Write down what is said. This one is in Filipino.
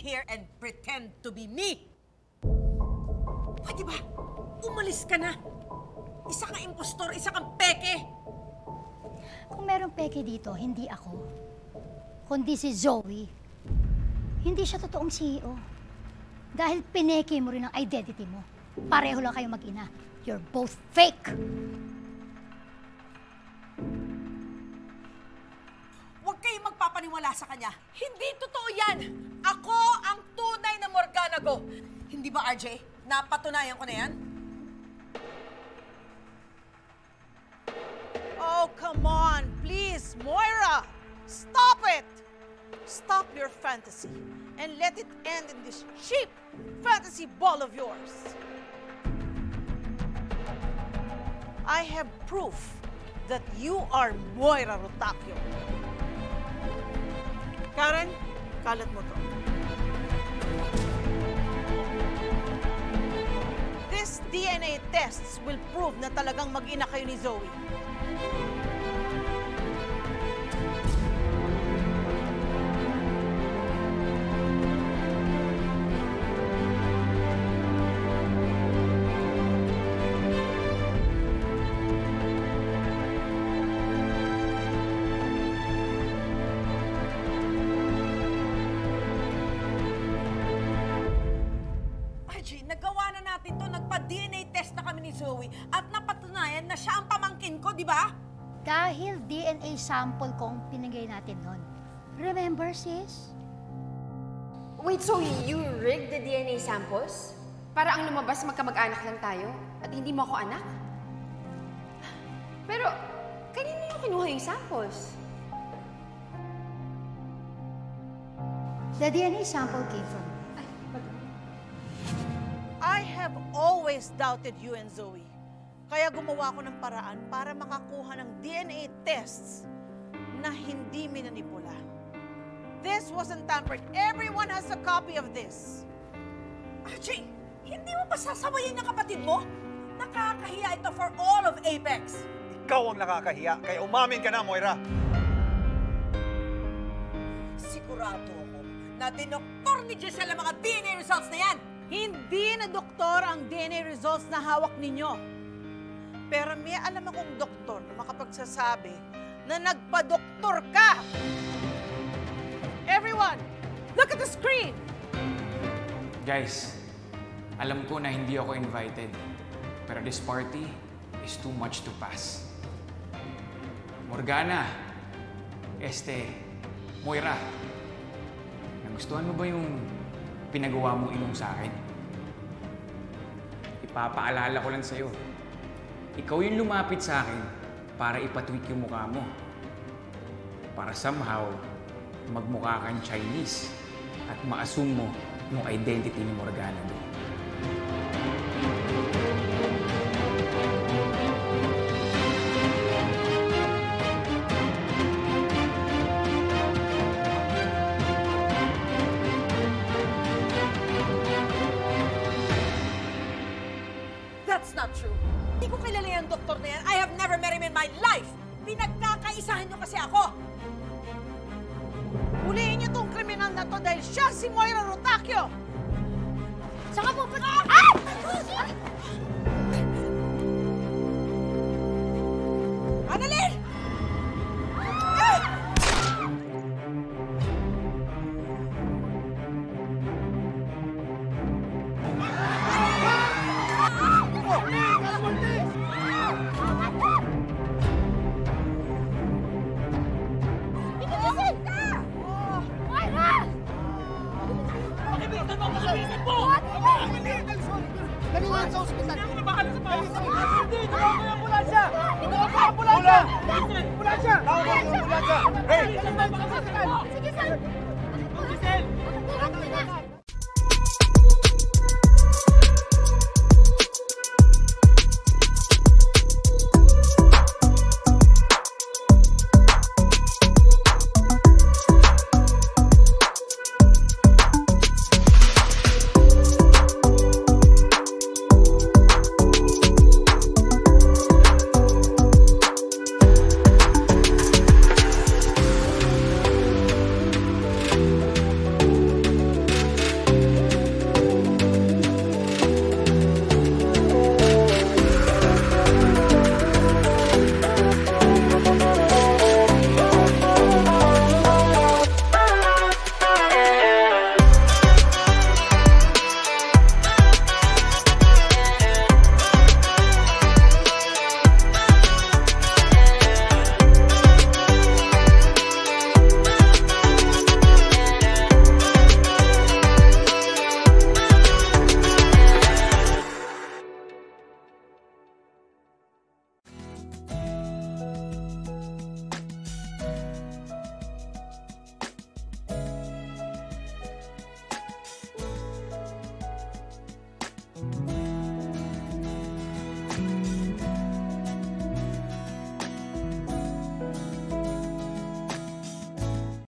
here and pretend to be me. Pwede ba? Umalis ka na. Isa kang impostor, isa kang peke. Kung merong peke dito, hindi ako. Kundi si Zoe. Hindi siya totoong CEO. Dahil pineke mo rin ang identity mo. Pareho lang kayong mag-ina. You're both fake! Huwag kayong magpapaniwala sa kanya. Hindi totoo yan! Ako ang tunay na Morgana Go. Hindi ba, RJ? Napatunayan ko na yan? Oh, come on, please, Moira! Stop it! Stop your fantasy and let it end in this cheap fantasy ball of yours. I have proof that you are Moira Rotakio. Karen, kalat mo to. This DNA tests will prove na talagang mag-ina kayo ni Zoe. Nagawa na natin to, nagpa-DNA test na kami ni Zoe at napatunayan na siya ang pamangkin ko, di ba? Dahil DNA sample ko ang pinagay natin nun. Remember, sis? Wait, so you rigged the DNA samples? Para ang lumabas magkamag-anak lang tayo at hindi mo ako anak? Pero, kanino yung kinuha yung samples? The DNA sample came from me. I have always doubted you and Zoe. Kaya gumawa ko ng paraan para makakuha ng DNA tests na hindi minanipula. This wasn't tampered. Everyone has a copy of this. RJ, hindi mo ba sasawayin yung kapatid mo? Nakakahiya ito for all of Apex. Ikaw ang nakakahiya, kaya umamin ka na, Moira. Sigurado ako na dinoktor ni Giselle ang mga DNA results na yan. Hindi na doktor ang DNA results na hawak ninyo. Pero may alam akong doktor na makapagsasabi na nagpa-doktor ka. Everyone, look at the screen! Guys, alam ko na hindi ako invited. Pero this party is too much to pass. Morgana, Moira, nagustuhan mo ba yung pinagawa mong inom sa akin? Ipapaalala ko lang sa'yo. Ikaw yung lumapit sa akin para ipatweak yung mukha mo. Para somehow, magmukha kang Chinese at ma-assume mo yung identity ni Morgana Go. That's not true. Hindi ko kilala yung doktor na yan. I have never met him in my life. Pinagkakaisahan niyo kasi ako. Huliin niyo tong kriminal na to dahil siya si Moira Rotakio! Saka po pa... Ah! Annalyn! Dalihan sa ospital! Hindi mo bahala sa palis! Hindi! Tawag mo yung ambulansya! Tawag mo yung ambulansya! Ambulansya! Tawag mo yung ambulansya! Hey! Sige, sir! Giselle!